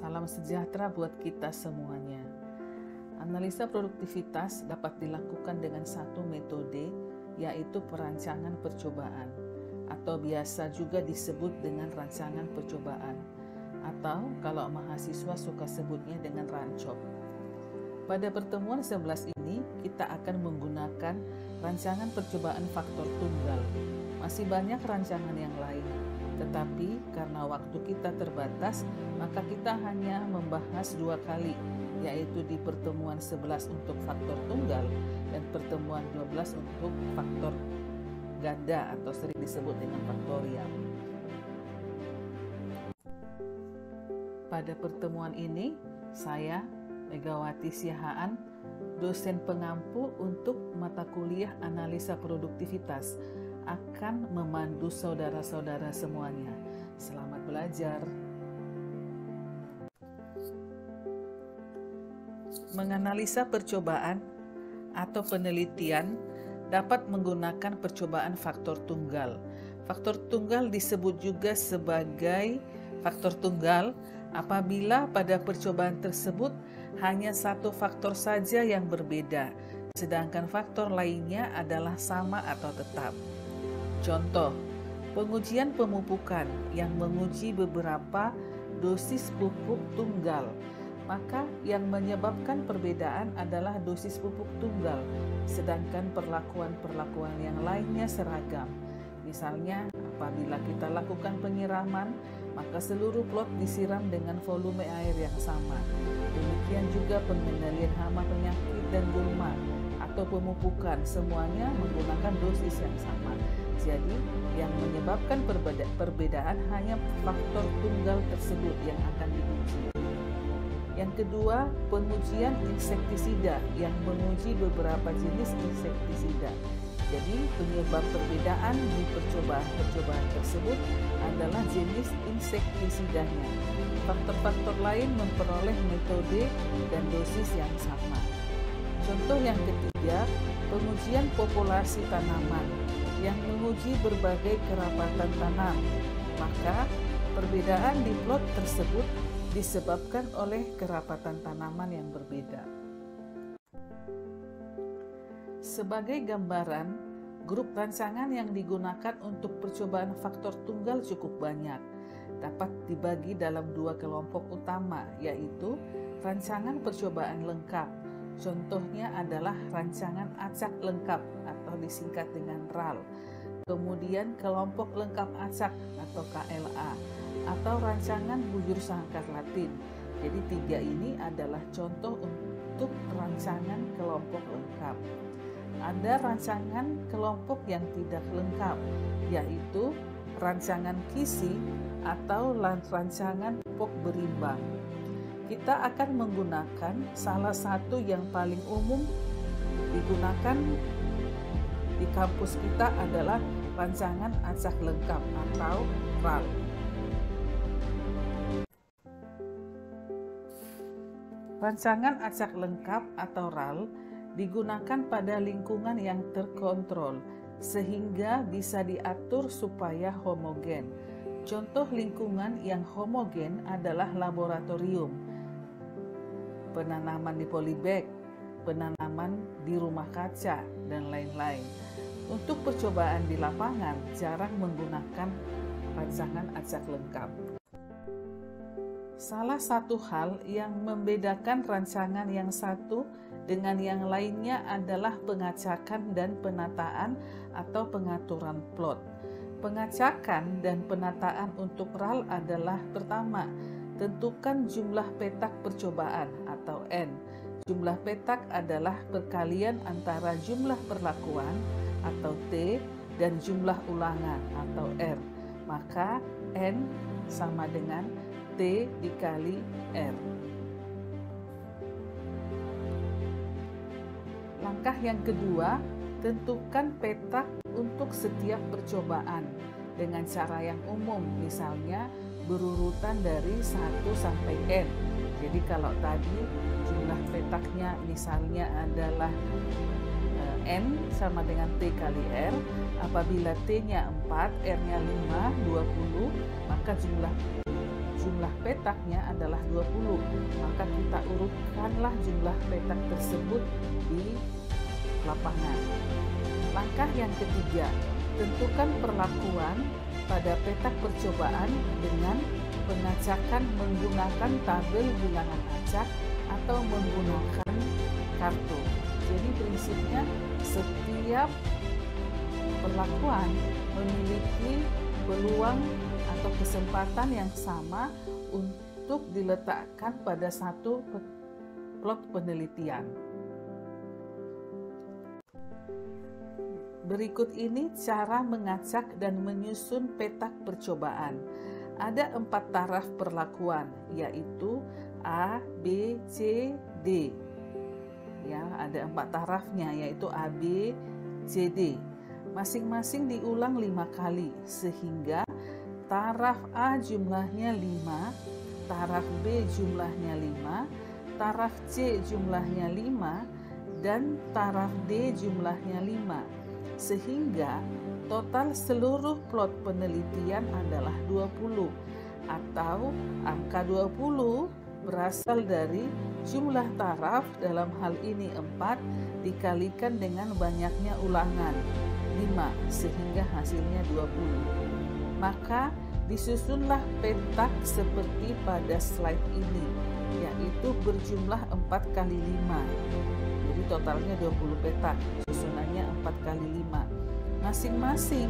Salam sejahtera buat kita semuanya. Analisa produktivitas dapat dilakukan dengan satu metode, yaitu perancangan percobaan, atau biasa juga disebut dengan rancangan percobaan, atau kalau mahasiswa suka sebutnya dengan rancop. Pada pertemuan 11 ini, kita akan menggunakan rancangan percobaan faktor tunggal. Masih banyak rancangan yang lain, tetapi karena waktu kita terbatas, maka kita hanya membahas 2 kali, yaitu di pertemuan 11 untuk faktor tunggal dan pertemuan 12 untuk faktor ganda atau sering disebut dengan faktorial. Pada pertemuan ini, saya, Megawati Siahaan, dosen pengampu untuk mata kuliah analisa produktivitas, akan memandu saudara-saudara semuanya. Selamat belajar. Menganalisa percobaan atau penelitian dapat menggunakan percobaan faktor tunggal. Faktor tunggal disebut juga sebagai faktor tunggal apabila pada percobaan tersebut hanya satu faktor saja yang berbeda, sedangkan faktor lainnya adalah sama atau tetap. Contoh, pengujian pemupukan yang menguji beberapa dosis pupuk tunggal, maka yang menyebabkan perbedaan adalah dosis pupuk tunggal, sedangkan perlakuan-perlakuan yang lainnya seragam. Misalnya, apabila kita lakukan penyiraman, maka seluruh plot disiram dengan volume air yang sama. Demikian juga pengendalian hama penyakit dan gulma atau pemupukan, semuanya menggunakan dosis yang sama. Jadi, yang menyebabkan perbedaan hanya faktor tunggal tersebut yang akan diuji. Yang kedua, pengujian insektisida yang menguji beberapa jenis insektisida. Jadi, penyebab perbedaan di percobaan tersebut adalah jenis insektisidanya. Faktor-faktor lain memperoleh metode dan dosis yang sama. Contoh yang ketiga, pengujian populasi tanaman yang menguji berbagai kerapatan tanam. Maka, perbedaan di plot tersebut disebabkan oleh kerapatan tanaman yang berbeda. Sebagai gambaran, grup rancangan yang digunakan untuk percobaan faktor tunggal cukup banyak. Dapat dibagi dalam 2 kelompok utama, yaitu rancangan percobaan lengkap. Contohnya adalah rancangan acak lengkap atau disingkat dengan RAL. Kemudian kelompok lengkap acak atau KLA atau rancangan bujur sangkar Latin. Jadi 3 ini adalah contoh untuk rancangan kelompok lengkap. Ada rancangan kelompok yang tidak lengkap, yaitu rancangan Kisi atau rancangan pok berimbang. Kita akan menggunakan salah satu yang paling umum digunakan di kampus kita adalah rancangan acak lengkap atau RAL. Rancangan acak lengkap atau RAL digunakan pada lingkungan yang terkontrol sehingga bisa diatur supaya homogen. Contoh lingkungan yang homogen adalah laboratorium, penanaman di polybag, penanaman di rumah kaca, dan lain-lain. Untuk percobaan di lapangan, jarang menggunakan rancangan acak lengkap. Salah satu hal yang membedakan rancangan yang satu dengan yang lainnya adalah pengacakan dan penataan atau pengaturan plot. Pengacakan dan penataan untuk RAL adalah pertama, tentukan jumlah petak percobaan atau N. Jumlah petak adalah perkalian antara jumlah perlakuan atau T dan jumlah ulangan atau R. Maka N sama dengan T dikali R. Langkah yang kedua, tentukan petak untuk setiap percobaan dengan cara yang umum, misalnya berurutan dari 1 sampai N. Jadi kalau tadi jumlah petaknya misalnya adalah N sama dengan T kali R, apabila T-nya 4, R-nya 5, 20, maka jumlah jumlah petaknya adalah 20, maka kita urutkanlah jumlah petak tersebut di lapangan. Langkah yang ketiga, tentukan perlakuan pada petak percobaan dengan pengacakan menggunakan tabel bilangan acak atau menggunakan kartu. Jadi prinsipnya setiap perlakuan memiliki peluang atau kesempatan yang sama untuk diletakkan pada satu plot penelitian. Berikut ini cara mengacak dan menyusun petak percobaan. Ada 4 taraf perlakuan, yaitu A, B, C, D. Ya, ada 4 tarafnya, yaitu A, B, C, D. Masing-masing diulang 5 kali, sehingga taraf A jumlahnya 5, taraf B jumlahnya 5, taraf C jumlahnya 5, dan taraf D jumlahnya 5. Sehingga total seluruh plot penelitian adalah 20, atau angka 20 berasal dari jumlah taraf, dalam hal ini 4, dikalikan dengan banyaknya ulangan 5, sehingga hasilnya 20. Maka disusunlah petak seperti pada slide ini, yaitu berjumlah 4 kali 5. Jadi totalnya 20 petak, susunannya 4 kali 5. Masing-masing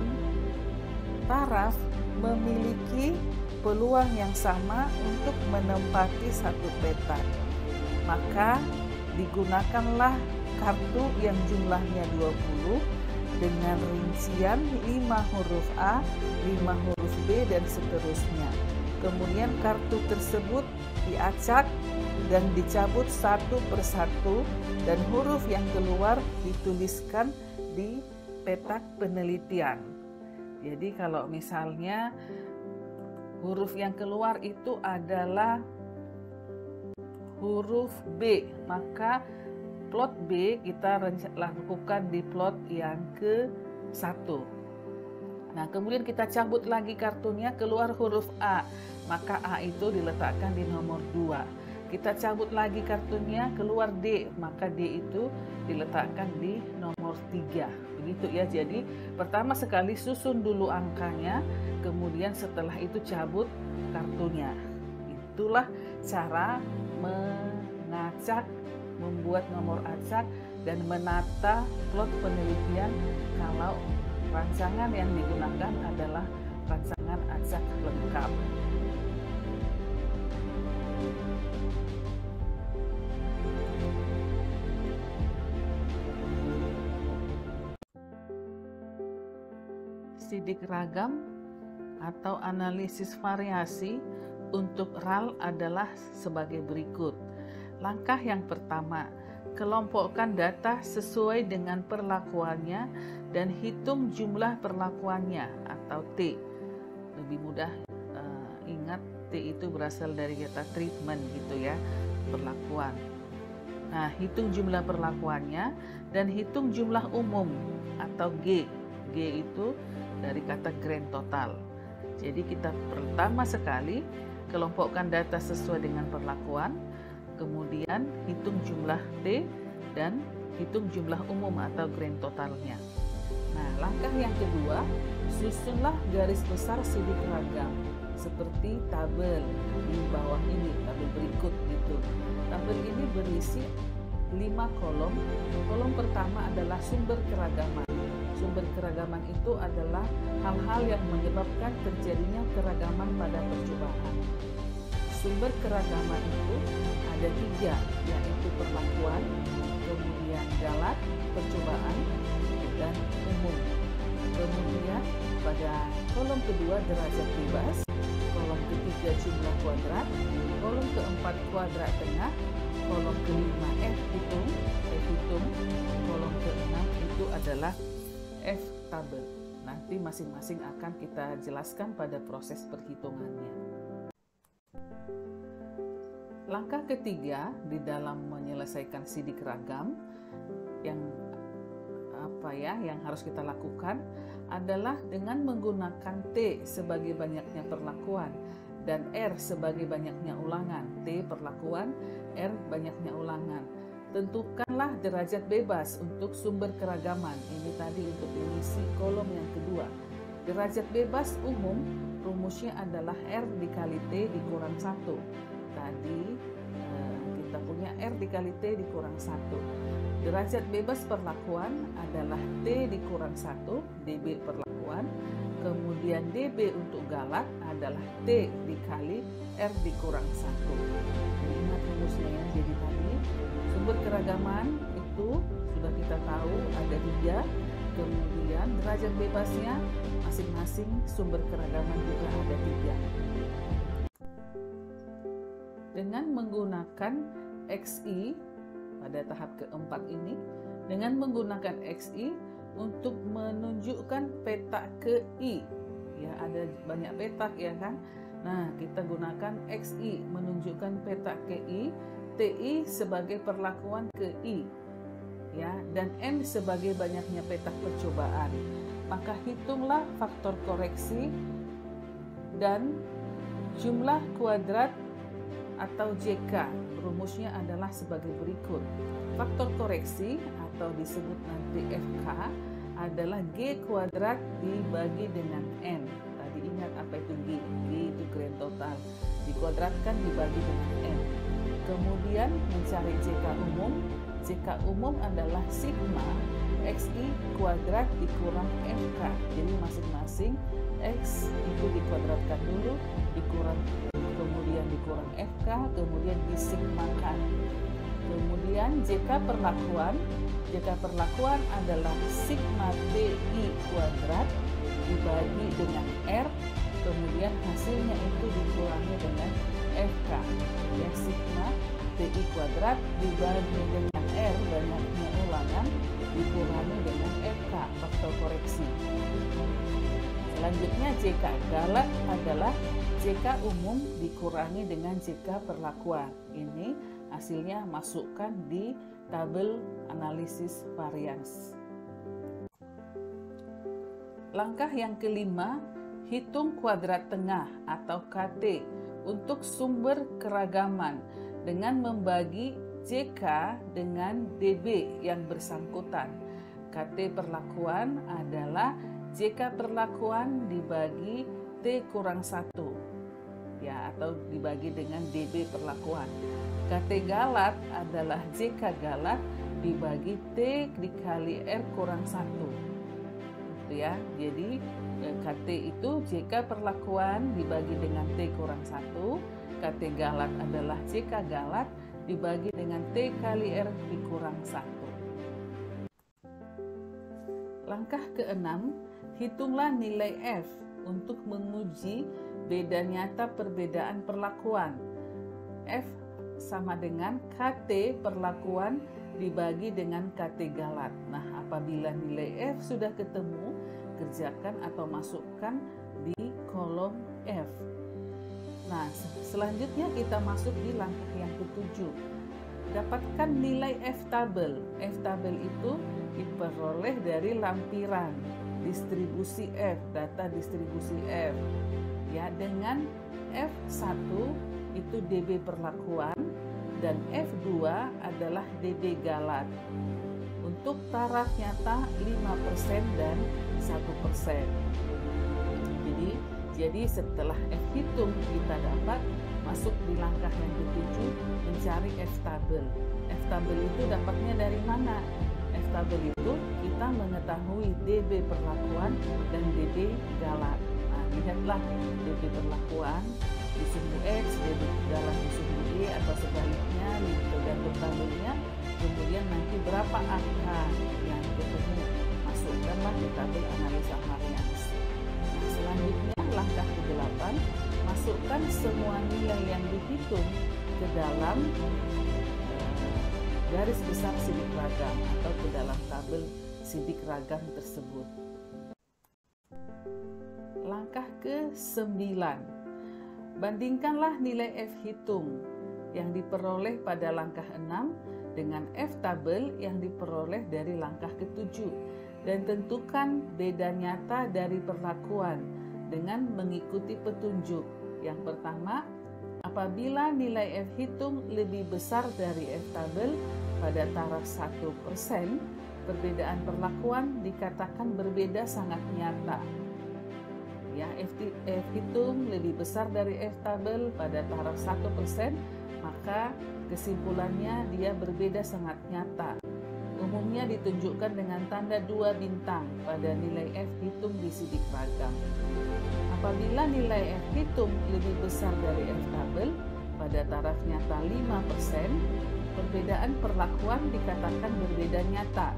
taraf memiliki peluang yang sama untuk menempati satu petak. Maka digunakanlah kartu yang jumlahnya 20 dengan rincian 5 huruf A, 5 huruf B, dan seterusnya. Kemudian kartu tersebut diacak dan dicabut satu persatu, dan huruf yang keluar dituliskan di petak penelitian. Jadi kalau misalnya huruf yang keluar itu adalah huruf B, maka plot B kita lakukan di plot yang ke-1. Nah, kemudian kita cabut lagi kartunya, keluar huruf A, maka A itu diletakkan di nomor 2. Kita cabut lagi kartunya, keluar D, maka D itu diletakkan di nomor 3. Begitu ya. Jadi pertama sekali susun dulu angkanya, kemudian setelah itu cabut kartunya. Itulah cara mengacak, membuat nomor acak, dan menata plot penelitian kalau rancangan yang digunakan adalah rancangan acak lengkap. Sidik ragam atau analisis variasi untuk RAL adalah sebagai berikut. Langkah yang pertama, kelompokkan data sesuai dengan perlakuannya dan hitung jumlah perlakuannya atau T. Lebih mudah ingat, T itu berasal dari kata treatment gitu ya, perlakuan. Nah, hitung jumlah perlakuannya dan hitung jumlah umum atau G. G itu dari kata grand total. Jadi kita pertama sekali kelompokkan data sesuai dengan perlakuan, kemudian hitung jumlah T dan hitung jumlah umum atau grand totalnya. Nah, langkah yang kedua, susunlah garis besar sidik ragam seperti tabel di bawah ini, tabel berikut gitu. Tabel ini berisi 5 kolom. Kolom pertama adalah sumber keragaman. Sumber keragaman itu adalah hal-hal yang menyebabkan terjadinya keragaman pada percobaan. Sumber keragaman itu ada 3, yaitu perlakuan, kemudian galat, percobaan, dan umum. Kemudian pada kolom kedua derajat bebas, kolom ketiga jumlah kuadrat, kolom keempat kuadrat tengah, kolom kelima F hitung, kolom keenam itu adalah F tabel. Nanti masing-masing akan kita jelaskan pada proses perhitungannya. Langkah ketiga di dalam menyelesaikan sidik ragam yang harus kita lakukan adalah dengan menggunakan T sebagai banyaknya perlakuan dan R sebagai banyaknya ulangan. T perlakuan, R banyaknya ulangan. Tentukanlah derajat bebas untuk sumber keragaman. Ini tadi untuk mengisi kolom yang kedua. Derajat bebas umum rumusnya adalah R dikali T dikurang 1. Tadi kita punya R dikali T dikurang 1. Derajat bebas perlakuan adalah T dikurang 1, dB perlakuan. Kemudian dB untuk galat adalah T dikali R dikurang 1. Ingat rumusnya ya. Jadi tadi sumber keragaman itu sudah kita tahu ada 3. Kemudian derajat bebasnya masing-masing sumber keragaman juga ada 3. Dengan menggunakan XI pada tahap keempat ini, dengan menggunakan XI untuk menunjukkan petak ke I. Ya, ada banyak petak ya kan? Nah, kita gunakan XI menunjukkan petak ke I, TI sebagai perlakuan ke I. Ya, dan N sebagai banyaknya petak percobaan. Maka hitunglah faktor koreksi dan jumlah kuadrat atau JK. Rumusnya adalah sebagai berikut. Faktor koreksi atau disebut nanti FK adalah G kuadrat dibagi dengan N. Tadi ingat apa itu G? G itu grand total. Dikuadratkan dibagi dengan N. Kemudian mencari JK umum. JK umum adalah sigma XI kuadrat dikurang FK. Jadi masing-masing X itu dikuadratkan dulu, kemudian dikurang FK, kemudian disigmakan. Kemudian JK perlakuan adalah sigma TI kuadrat dibagi dengan R, kemudian hasilnya itu dikurangi dengan FK. Ya, sigma TI kuadrat dibagi dengan R, banyaknya ulangan, dikurangi dengan FK, faktor koreksi. Selanjutnya JK galat adalah JK umum dikurangi dengan JK perlakuan. Ini hasilnya masukkan di tabel analisis varians. Langkah yang kelima, hitung kuadrat tengah atau KT untuk sumber keragaman dengan membagi JK dengan DB yang bersangkutan. KT perlakuan adalah JK perlakuan dibagi T kurang 1, ya, atau dibagi dengan DB perlakuan. KT galat adalah JK galat dibagi T dikali R kurang 1. Gitu ya. Jadi KT itu JK perlakuan dibagi dengan T kurang 1. KT galat adalah JK galat dibagi dengan T kali R dikurang 1. Langkah keenam, hitunglah nilai F untuk menguji beda nyata perbedaan perlakuan. F sama dengan KT perlakuan dibagi dengan KT galat. Nah, apabila nilai F sudah ketemu, kerjakan atau masukkan di kolom F. Nah, selanjutnya kita masuk di langkah yang ketujuh. Dapatkan nilai F tabel. F tabel itu diperoleh dari lampiran distribusi F, data distribusi F. Ya, dengan F1 itu DB perlakuan dan F2 adalah DB galat. Untuk taraf nyata 5% dan 1%. Jadi setelah F hitung kita dapat masuk di langkah yang ketujuh, mencari F tabel. F tabel itu dapatnya dari mana? F tabel itu kita mengetahui DB perlakuan dan DB galat. Nah, lihatlah DB perlakuan di sumbu X, DB galat di sumbu Y, atau sebaliknya, tergantung tabelnya. Kemudian nanti berapa angka yang ketemu, masukkanlah di tabel analisa varians. Nah, selanjutnya langkah ke-8, masukkan semua nilai yang dihitung ke dalam garis besar sidik ragam atau ke dalam tabel sidik ragam tersebut. Langkah ke-9, bandingkanlah nilai F hitung yang diperoleh pada langkah 6 dengan F tabel yang diperoleh dari langkah ke-7 dan tentukan beda nyata dari perlakuan dengan mengikuti petunjuk. Yang pertama, apabila nilai F hitung lebih besar dari F tabel pada taraf 1%, perbedaan perlakuan dikatakan berbeda sangat nyata. Ya, F hitung lebih besar dari F tabel pada taraf 1%, maka kesimpulannya dia berbeda sangat nyata. Umumnya ditunjukkan dengan tanda 2 bintang pada nilai F hitung di sidik ragam. Apabila nilai F hitung lebih besar dari F tabel pada taraf nyata 5%, perbedaan perlakuan dikatakan berbeda nyata.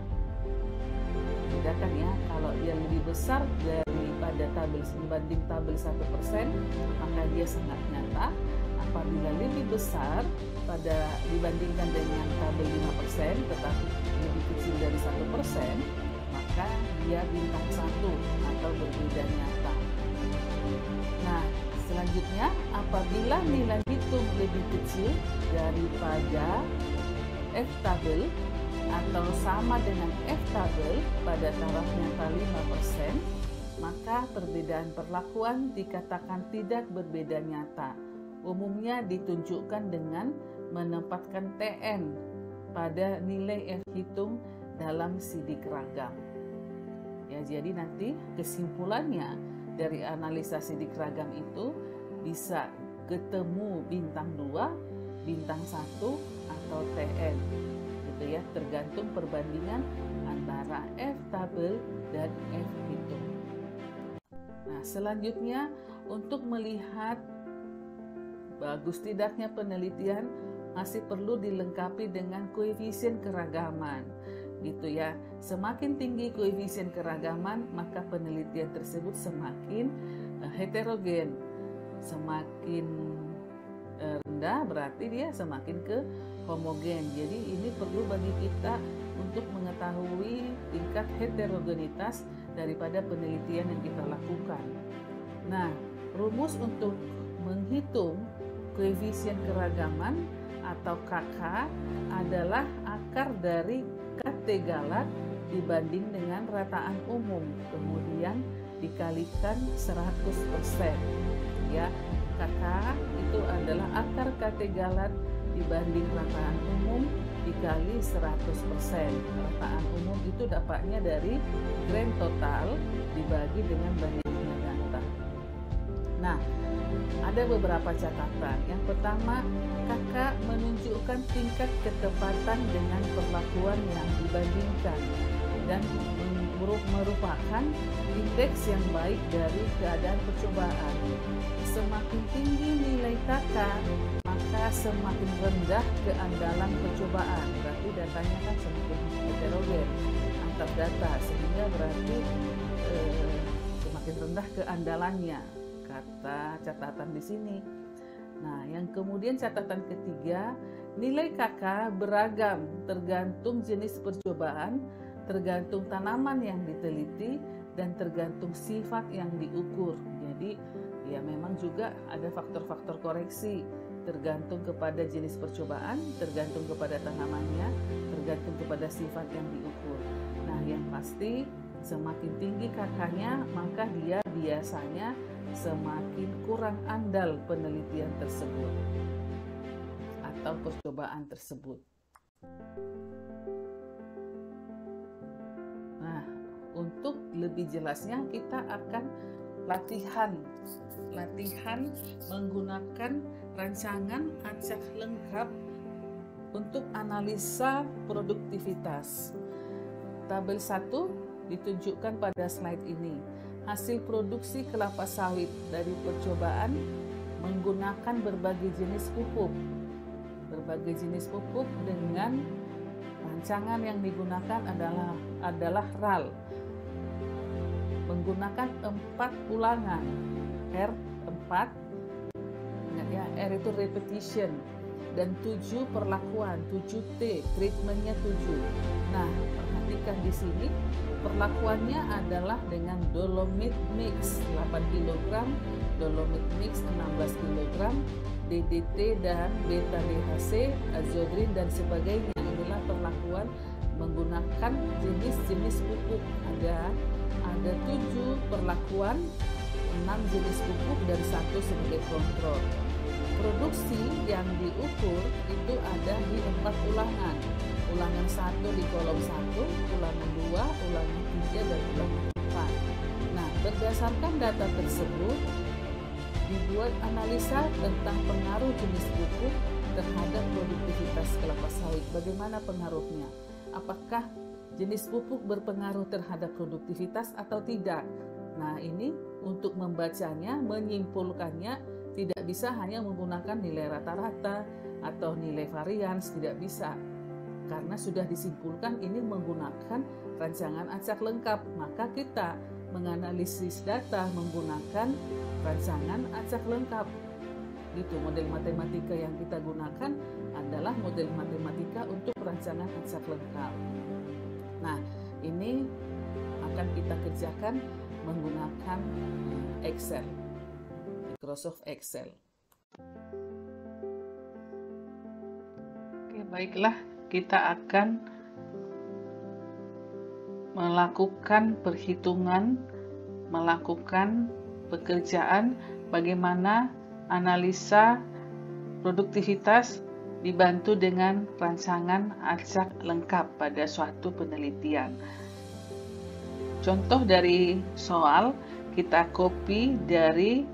Bedakan ya, kalau dia lebih besar daripada tabel dibanding tabel 1%, maka dia sangat nyata. Apabila lebih besar dibandingkan dengan tabel 5%, tetapi lebih kecil dari 1%, maka dia bintang 1 atau berbeda nyata. Nah, selanjutnya, apabila nilai hitung lebih kecil daripada F tabel atau sama dengan F tabel pada taraf nyata 5%, maka perbedaan perlakuan dikatakan tidak berbeda nyata. Umumnya ditunjukkan dengan menempatkan TN pada nilai F hitung dalam sidik ragam. Ya, jadi nanti kesimpulannya dari analisa sidik ragam itu bisa ketemu bintang 2, bintang 1, atau TN. Gitu ya, tergantung perbandingan antara F tabel dan F hitung. Nah, selanjutnya untuk melihat bagus tidaknya penelitian masih perlu dilengkapi dengan koefisien keragaman. Gitu ya. Semakin tinggi koefisien keragaman, maka penelitian tersebut semakin heterogen. Semakin rendah berarti dia semakin ke homogen. Jadi ini perlu bagi kita untuk mengetahui tingkat heterogenitas daripada penelitian yang kita lakukan. Nah, rumus untuk menghitung koefisien keragaman atau KK adalah akar dari KT galat dibanding dengan rataan umum, kemudian dikalikan 100%. Ya, KK itu adalah akar KT galat dibanding rataan umum dikali 100%. Rataan umum itu dapatnya dari grand total dibagi dengan banyaknya data. Nah, ada beberapa catatan. Yang pertama, KK menunjukkan tingkat ketepatan dengan perlakuan yang dibandingkan dan merupakan indeks yang baik dari keadaan percobaan. Semakin tinggi nilai KK, maka semakin rendah keandalan percobaan. Berarti datanya kan semakin heterogen antar data, sehingga berarti semakin rendah keandalannya, kata catatan di sini. Nah, yang kemudian catatan ketiga, nilai KK beragam tergantung jenis percobaan, tergantung tanaman yang diteliti, dan tergantung sifat yang diukur. Jadi, ya memang juga ada faktor-faktor koreksi, tergantung kepada jenis percobaan, tergantung kepada tanamannya, tergantung kepada sifat yang diukur. Nah, yang pasti semakin tinggi KK-nya, maka dia biasanya semakin kurang andal penelitian tersebut atau percobaan tersebut. Nah, untuk lebih jelasnya kita akan latihan menggunakan rancangan acak lengkap untuk analisa produktivitas. Tabel 1 ditunjukkan pada slide ini. Hasil produksi kelapa sawit dari percobaan menggunakan berbagai jenis pupuk. Berbagai jenis pupuk dengan rancangan yang digunakan adalah RAL. Menggunakan 4 ulangan. R4, ingat ya, R itu repetition, dan 7 perlakuan, 7T, treatmentnya 7. Nah, perhatikan di sini, perlakuannya adalah dengan dolomit mix 8 kg, dolomit mix 16 kg, DDT dan beta DHC, azodrin dan sebagainya. Inilah perlakuan menggunakan jenis-jenis pupuk. Ada 7 perlakuan 6 jenis pupuk dan 1 sebagai kontrol. Produksi yang diukur itu ada di 4 ulangan. Ulangan 1 di kolom 1, ulangan 2, ulangan 3, dan ulangan 4. Nah, berdasarkan data tersebut, dibuat analisa tentang pengaruh jenis pupuk terhadap produktivitas kelapa sawit. Bagaimana pengaruhnya? Apakah jenis pupuk berpengaruh terhadap produktivitas atau tidak? Nah, ini untuk membacanya, menyimpulkannya, tidak bisa hanya menggunakan nilai rata-rata atau nilai varians, tidak bisa. Karena sudah disimpulkan ini menggunakan rancangan acak lengkap, maka kita menganalisis data menggunakan rancangan acak lengkap. Gitu, model matematika yang kita gunakan adalah model matematika untuk rancangan acak lengkap. Nah, ini akan kita kerjakan menggunakan Excel, Microsoft Excel. Oke, baiklah, kita akan melakukan perhitungan, melakukan pekerjaan bagaimana analisa produktivitas dibantu dengan rancangan acak lengkap pada suatu penelitian. Contoh dari soal kita copy dari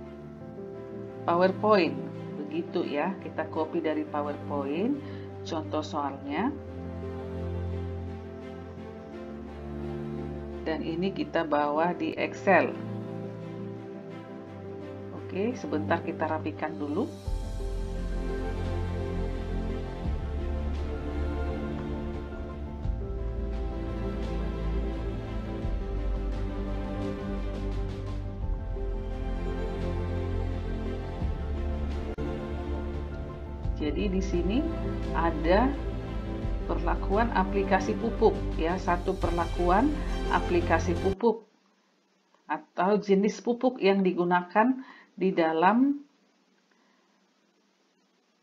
PowerPoint. Begitu ya, kita copy dari PowerPoint contoh soalnya. Dan ini kita bawa di Excel. Oke, sebentar kita rapikan dulu. Jadi di sini ada perlakuan aplikasi pupuk ya, satu perlakuan aplikasi pupuk atau jenis pupuk yang digunakan di dalam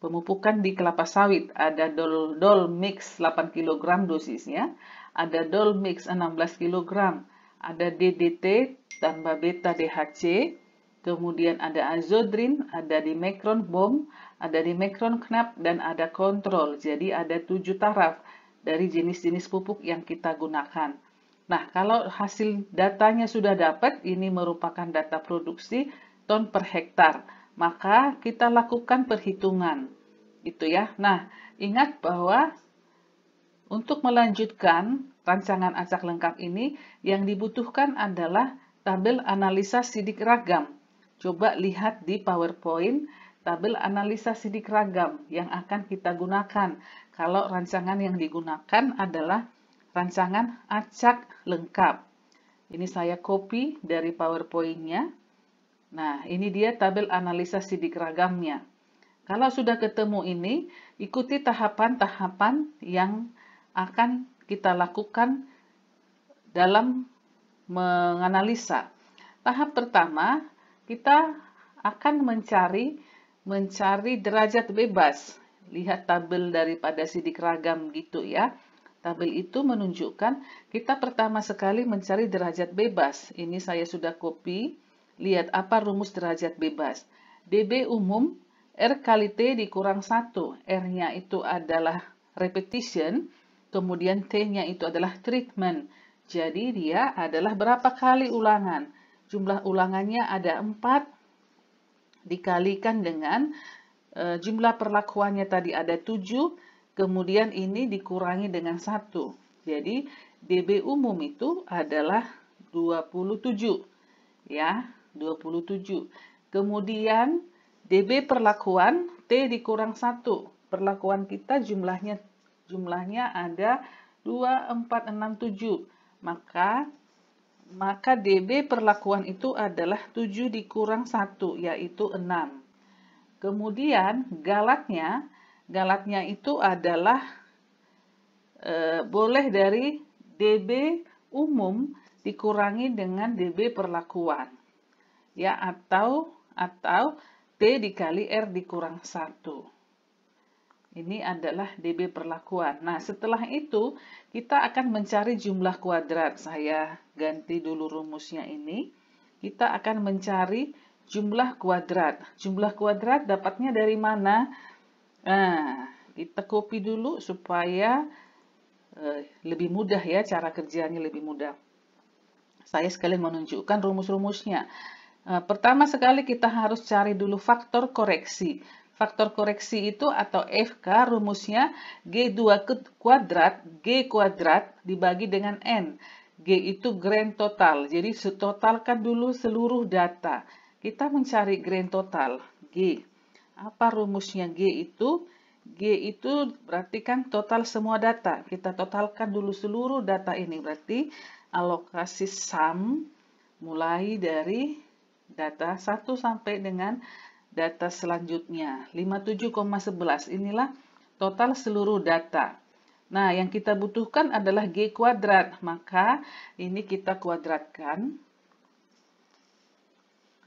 pemupukan di kelapa sawit. Ada Dol Mix 8 kg dosisnya, ada Dol Mix 16 kg, ada DDT tambah beta DHC, kemudian ada Azodrin, ada Dimecron Bomb, ada Dimecron Knap, dan ada kontrol. Jadi ada 7 taraf dari jenis-jenis pupuk yang kita gunakan. Nah, kalau hasil datanya sudah dapat, ini merupakan data produksi ton per hektar, maka kita lakukan perhitungan. Gitu ya. Nah, ingat bahwa untuk melanjutkan rancangan acak lengkap ini, yang dibutuhkan adalah tabel analisa sidik ragam. Coba lihat di PowerPoint tabel analisa sidik ragam yang akan kita gunakan kalau rancangan yang digunakan adalah rancangan acak lengkap. Ini saya copy dari PowerPoint-nya. Nah, ini dia tabel analisa sidik ragamnya. Kalau sudah ketemu ini, ikuti tahapan-tahapan yang akan kita lakukan dalam menganalisa. Tahap pertama, kita akan mencari derajat bebas. Lihat tabel daripada sidik ragam gitu ya. Tabel itu menunjukkan kita pertama sekali mencari derajat bebas. Ini saya sudah copy. Lihat apa rumus derajat bebas. DB umum, R kali T dikurang 1. R-nya itu adalah repetition, kemudian T-nya itu adalah treatment. Jadi dia adalah berapa kali ulangan. Jumlah ulangannya ada 4 dikalikan dengan jumlah perlakuannya tadi ada 7, kemudian ini dikurangi dengan 1. Jadi DB umum itu adalah 27. Ya, 27. Kemudian DB perlakuan T dikurang 1. Perlakuan kita jumlahnya ada 2467. Maka DB perlakuan itu adalah 7 dikurang 1, yaitu 6. Kemudian galatnya itu adalah boleh dari DB umum dikurangi dengan DB perlakuan. Ya, atau T dikali R dikurang 1. Ini adalah DB perlakuan. Nah, setelah itu kita akan mencari jumlah kuadrat. Saya ganti dulu rumusnya ini. kita akan mencari jumlah kuadrat. Jumlah kuadrat dapatnya dari mana? Nah, kita copy dulu supaya lebih mudah ya, cara kerjanya lebih mudah. Saya sekalian menunjukkan rumus-rumusnya. Pertama sekali kita harus cari dulu faktor koreksi. Faktor koreksi itu atau FK rumusnya G2 kuadrat, G kuadrat dibagi dengan N. G itu grand total, jadi totalkan dulu seluruh data. Kita mencari grand total, G. Apa rumusnya G itu? G itu berarti kan total semua data. Kita totalkan dulu seluruh data ini, berarti alokasi sum mulai dari data 1 sampai dengan data selanjutnya. 57,11 inilah total seluruh data. Nah, yang kita butuhkan adalah G kuadrat, maka ini kita kuadratkan.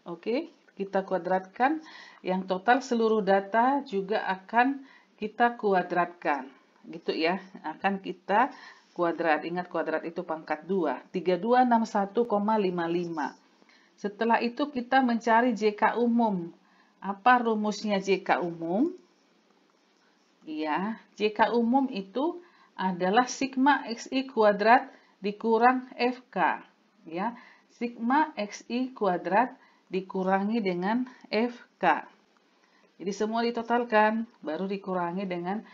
Oke, kita kuadratkan. Yang total seluruh data juga akan kita kuadratkan. Gitu ya, akan kita kuadrat. Ingat kuadrat itu pangkat 2. 3261,55. Setelah itu kita mencari JK umum. Apa rumusnya JK umum? Ya, JK umum itu adalah sigma XI kuadrat dikurang FK. Ya, sigma XI kuadrat dikurangi dengan FK. Jadi semua ditotalkan, baru dikurangi dengan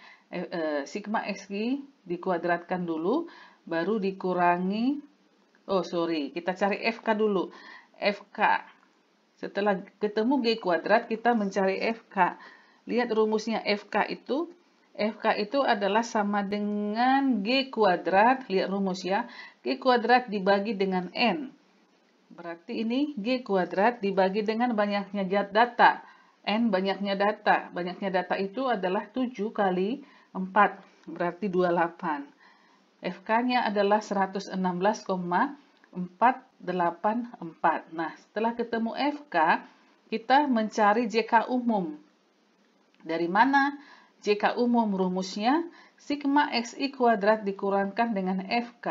sigma XI dikuadratkan dulu, baru dikurangi, kita cari FK dulu. FK. Setelah ketemu G kuadrat, kita mencari FK. Lihat rumusnya FK itu adalah sama dengan G kuadrat, lihat rumus ya, G kuadrat dibagi dengan N. Berarti ini G kuadrat dibagi dengan banyaknya data. N banyaknya data. Banyaknya data itu adalah 7 kali 4, berarti 28. FK-nya adalah 116,484. Nah, setelah ketemu FK, kita mencari JK umum. Dari mana JK umum? Rumusnya sigma XI kuadrat dikurangkan dengan FK.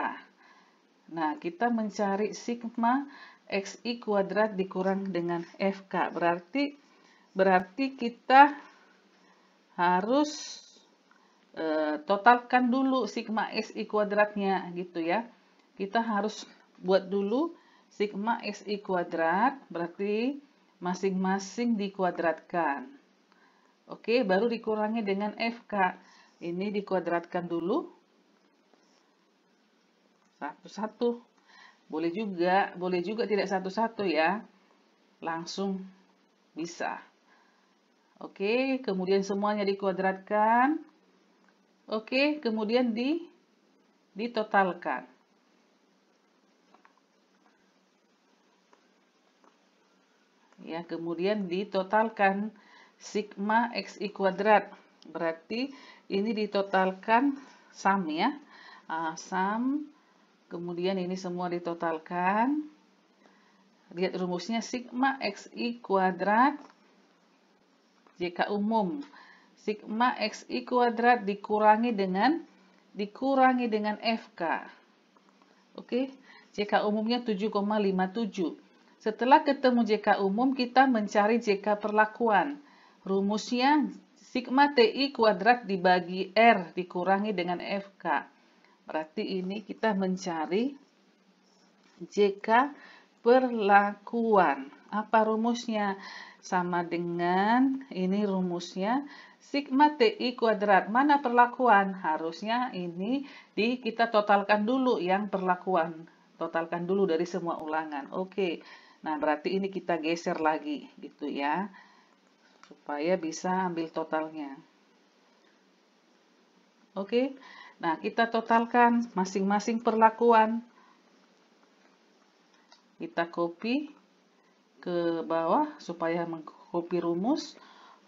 Nah, kita mencari sigma XI kuadrat dikurang dengan FK. Berarti kita harus totalkan dulu sigma XI kuadratnya gitu ya. Kita harus buat dulu sigma XI kuadrat, berarti masing-masing dikuadratkan. Oke, baru dikurangi dengan FK. Ini dikuadratkan dulu. Satu-satu. Boleh juga tidak satu-satu ya. Langsung bisa. Oke, kemudian semuanya dikuadratkan. Oke, kemudian ditotalkan. Ya, kemudian ditotalkan sigma XI kuadrat. Berarti ini ditotalkan sum ya. Sum, kemudian ini semua ditotalkan. Lihat rumusnya sigma XI kuadrat JK umum. Sigma XI kuadrat dikurangi dengan FK. Oke, JK umumnya 7,57. Setelah ketemu JK umum, kita mencari JK perlakuan. Rumusnya sigma TI kuadrat dibagi R dikurangi dengan FK. Berarti ini kita mencari JK perlakuan. Apa rumusnya? Sama dengan ini rumusnya sigma TI kuadrat. Mana perlakuan? Harusnya ini kita totalkan dulu yang perlakuan. Totalkan dulu dari semua ulangan. Oke. Nah, berarti ini kita geser lagi gitu ya. Supaya bisa ambil totalnya. Oke. Nah, kita totalkan masing-masing perlakuan. Kita copy ke bawah supaya mengcopy rumus.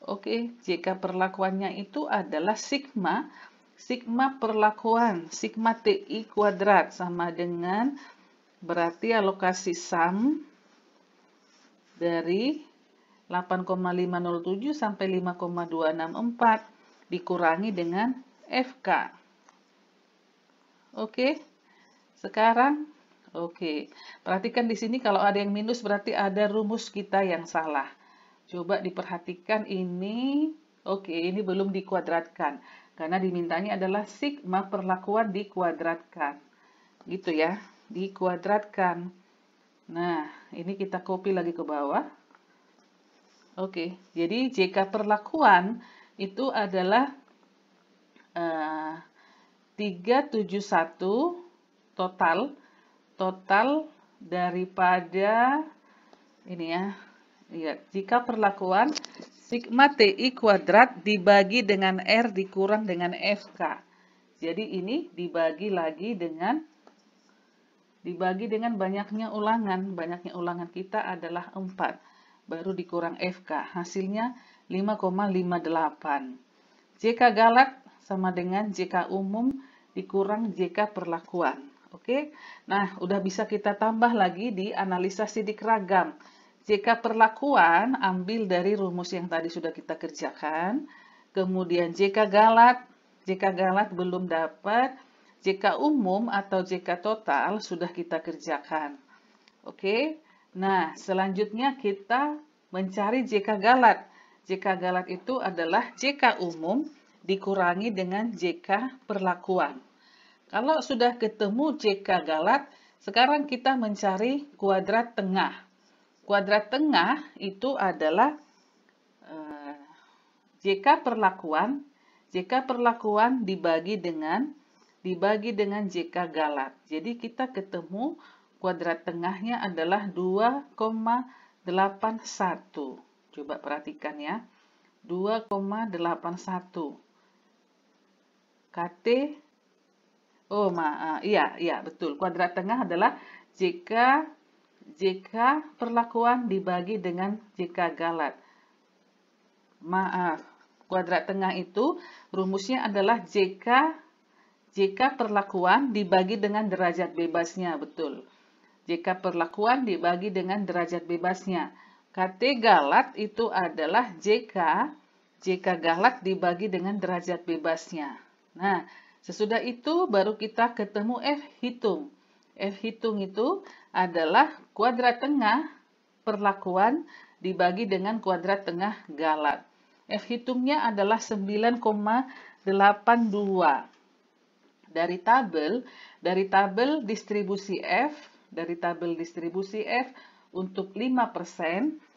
Oke, jika perlakuannya itu adalah sigma perlakuan, sigma TI kuadrat sama dengan berarti alokasi sum dari 8,507 sampai 5,264 dikurangi dengan FK. Oke, sekarang Oke, perhatikan di sini kalau ada yang minus berarti ada rumus kita yang salah. Coba diperhatikan ini. Oke, ini belum dikuadratkan. Karena dimintanya adalah sigma perlakuan dikuadratkan. Gitu ya, dikuadratkan. Nah, ini kita copy lagi ke bawah. Oke, jadi JK perlakuan itu adalah 371 total daripada ini ya. Lihat, jika perlakuan sigma TI kuadrat dibagi dengan R dikurang dengan FK. Jadi ini dibagi dengan banyaknya ulangan. Banyaknya ulangan kita adalah 4. Baru dikurang FK. Hasilnya 5,58. JK galat sama dengan JK umum dikurang JK perlakuan. Oke. Nah, udah bisa kita tambah lagi di analisa sidik ragam. JK perlakuan ambil dari rumus yang tadi sudah kita kerjakan. Kemudian JK galat belum dapat. JK umum atau JK total sudah kita kerjakan. Oke. Nah, selanjutnya kita mencari JK galat. JK galat itu adalah JK umum dikurangi dengan JK perlakuan. Kalau sudah ketemu JK galat, sekarang kita mencari kuadrat tengah. Kuadrat tengah itu adalah JK perlakuan dibagi dengan JK galat. Jadi kita ketemu kuadrat tengahnya adalah 2,81. Coba perhatikan ya. 2,81. KT, iya betul. Kuadrat tengah adalah JK perlakuan dibagi dengan JK galat. Maaf, kuadrat tengah itu rumusnya adalah JK perlakuan dibagi dengan derajat bebasnya, betul. JK perlakuan dibagi dengan derajat bebasnya. KT galat itu adalah JK galat dibagi dengan derajat bebasnya. Nah, sesudah itu baru kita ketemu F hitung. F hitung itu adalah kuadrat tengah perlakuan dibagi dengan kuadrat tengah galat. F hitungnya adalah 9,82. Dari tabel distribusi F, untuk 5%,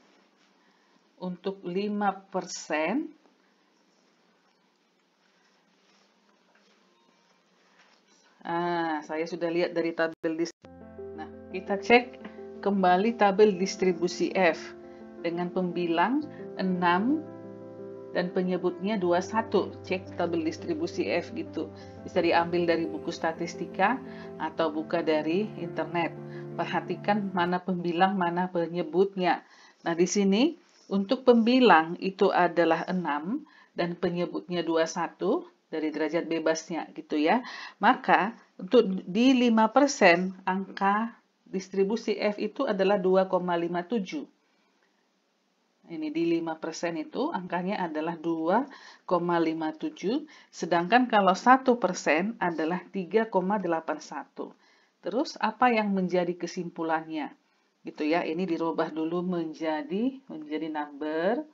saya sudah lihat dari tabel distribusi. Nah, kita cek kembali tabel distribusi F dengan pembilang 6 dan penyebutnya 21. Cek tabel distribusi F gitu. Bisa diambil dari buku statistika atau buka dari internet. Perhatikan mana pembilang, mana penyebutnya. Nah, di sini untuk pembilang itu adalah 6 dan penyebutnya 21 dari derajat bebasnya gitu ya. Maka untuk di 5% angka distribusi F itu adalah 2,57. Ini di 5% itu angkanya adalah 2,57. Sedangkan kalau 1% adalah 3,81. Terus apa yang menjadi kesimpulannya? Gitu ya, ini dirubah dulu menjadi number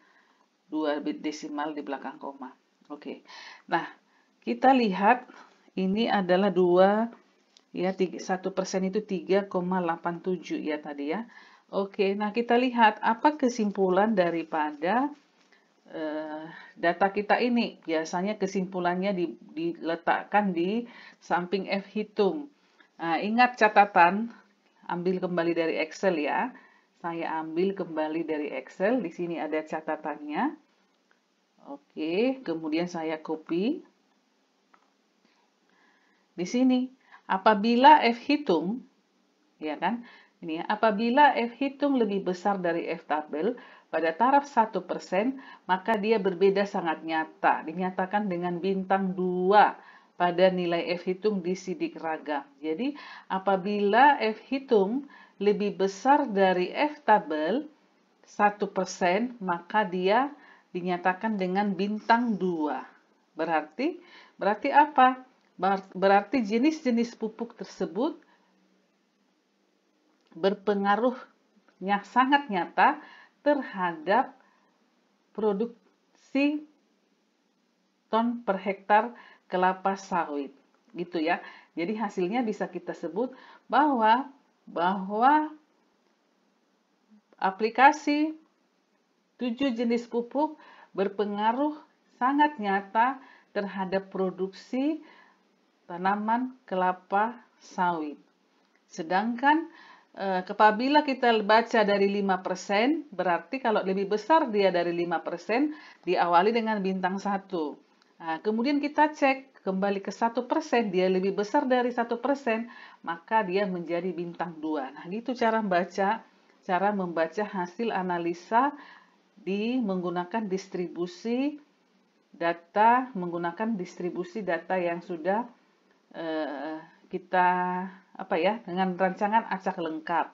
2 bit desimal di belakang koma. Oke. Nah, kita lihat ini adalah 1% itu 3,87 ya tadi ya. Oke, nah kita lihat apa kesimpulan daripada data kita ini. Biasanya kesimpulannya diletakkan di samping F hitung. Nah, ingat catatan, ambil kembali dari Excel ya. Saya ambil kembali dari Excel, di sini ada catatannya. Oke, kemudian saya copy. Di sini, apabila F hitung, ya kan, ini ya, apabila F hitung lebih besar dari F tabel pada taraf 1%, maka dia berbeda sangat nyata. Dinyatakan dengan bintang 2 pada nilai F hitung di sidik ragam. Jadi, apabila F hitung lebih besar dari F tabel 1%, maka dia dinyatakan dengan bintang 2. Berarti apa? Berarti jenis-jenis pupuk tersebut berpengaruhnya sangat nyata terhadap produksi ton per hektar kelapa sawit, gitu ya. Jadi hasilnya bisa kita sebut bahwa aplikasi 7 jenis pupuk berpengaruh sangat nyata terhadap produksi tanaman kelapa sawit. Sedangkan apabila kita baca dari 5%, berarti kalau lebih besar dia dari 5%, diawali dengan bintang 1. Nah, kemudian kita cek kembali ke 1%, dia lebih besar dari 1%, maka dia menjadi bintang 2. Nah, gitu cara membaca hasil analisa menggunakan distribusi data yang sudah kita dengan rancangan acak lengkap.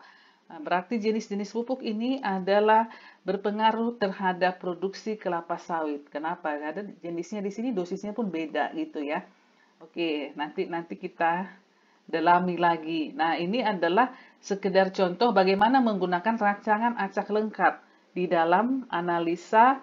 Nah, berarti jenis-jenis pupuk ini adalah berpengaruh terhadap produksi kelapa sawit. Kenapa? Ada jenisnya di sini, dosisnya pun beda gitu ya. Oke, nanti kita dalami lagi. Nah, ini adalah sekedar contoh bagaimana menggunakan rancangan acak lengkap di dalam analisa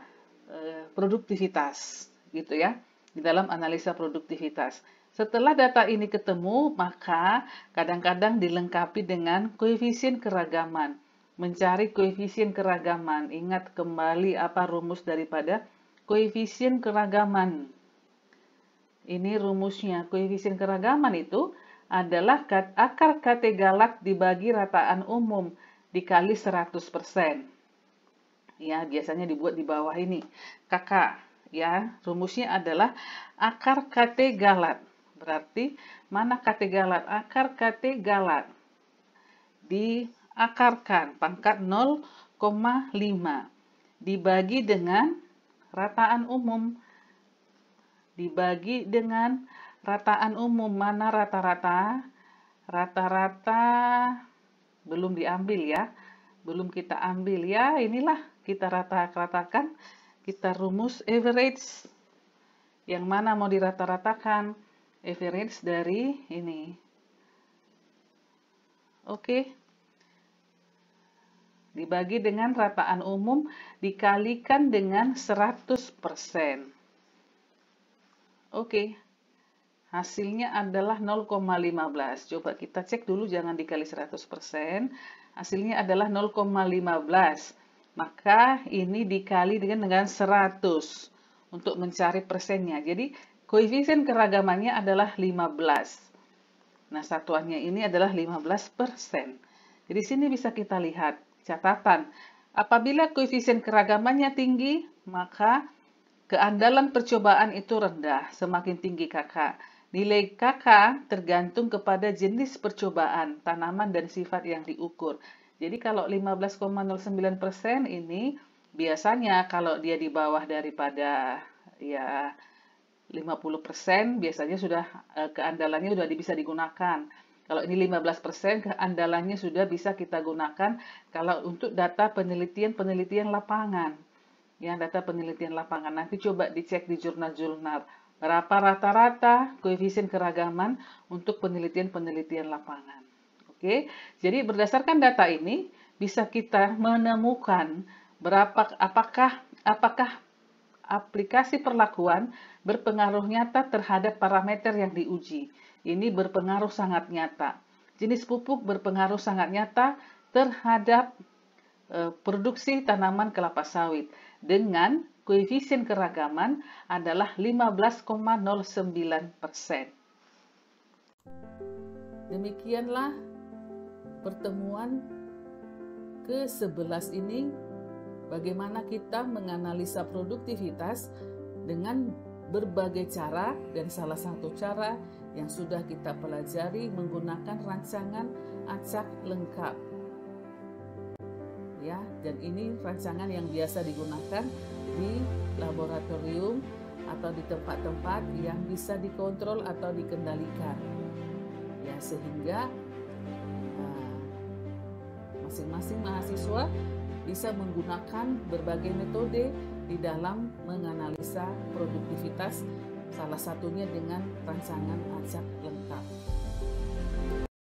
produktivitas, gitu ya. Di dalam analisa produktivitas. Setelah data ini ketemu, maka kadang-kadang dilengkapi dengan koefisien keragaman. Mencari koefisien keragaman. Ingat kembali apa rumus daripada koefisien keragaman. Ini rumusnya. Koefisien keragaman itu adalah akar kate galak dibagi rataan umum dikali 100%. Ya, biasanya dibuat di bawah ini. Kakak, ya, rumusnya adalah akar kate galak. Berarti mana kate galat? Akar kate galat diakarkan pangkat 0,5 dibagi dengan rataan umum. Dibagi dengan rataan umum. Mana rata-rata? Rata-rata belum diambil ya. Belum kita ambil ya. Inilah kita ratakan. Kita rumus average. Yang mana mau dirata-ratakan? Average dari ini. Oke. Dibagi dengan rataan umum dikalikan dengan 100%. Oke. Hasilnya adalah 0,15. Coba kita cek dulu, jangan dikali 100%. Hasilnya adalah 0,15. Maka ini dikali dengan 100 untuk mencari persennya. Jadi koefisien keragamannya adalah 15. Nah, satuannya ini adalah 15%. Jadi sini bisa kita lihat catatan. Apabila koefisien keragamannya tinggi, maka keandalan percobaan itu rendah. Semakin tinggi KK. Nilai KK tergantung kepada jenis percobaan, tanaman, dan sifat yang diukur. Jadi kalau 15,09% ini biasanya kalau dia di bawah daripada ya 50% biasanya sudah keandalannya sudah bisa digunakan. Kalau ini 15%, keandalannya sudah bisa kita gunakan kalau untuk data penelitian lapangan. Ya, data penelitian lapangan. Nanti coba dicek di jurnal-jurnal. Berapa rata-rata koefisien keragaman untuk penelitian lapangan. Oke, jadi berdasarkan data ini bisa kita menemukan apakah aplikasi perlakuan berpengaruh nyata terhadap parameter yang diuji. Ini berpengaruh sangat nyata. Jenis pupuk berpengaruh sangat nyata terhadap produksi tanaman kelapa sawit dengan koefisien keragaman adalah 15,09%. Demikianlah pertemuan ke-11 ini, bagaimana kita menganalisa produktivitas dengan berbagai cara, dan salah satu cara yang sudah kita pelajari menggunakan rancangan acak lengkap. Ya, dan ini rancangan yang biasa digunakan di laboratorium atau di tempat-tempat yang bisa dikontrol atau dikendalikan. Ya, sehingga masing-masing mahasiswa bisa menggunakan berbagai metode di dalam menganalisa produktivitas, salah satunya dengan rancangan acak lengkap.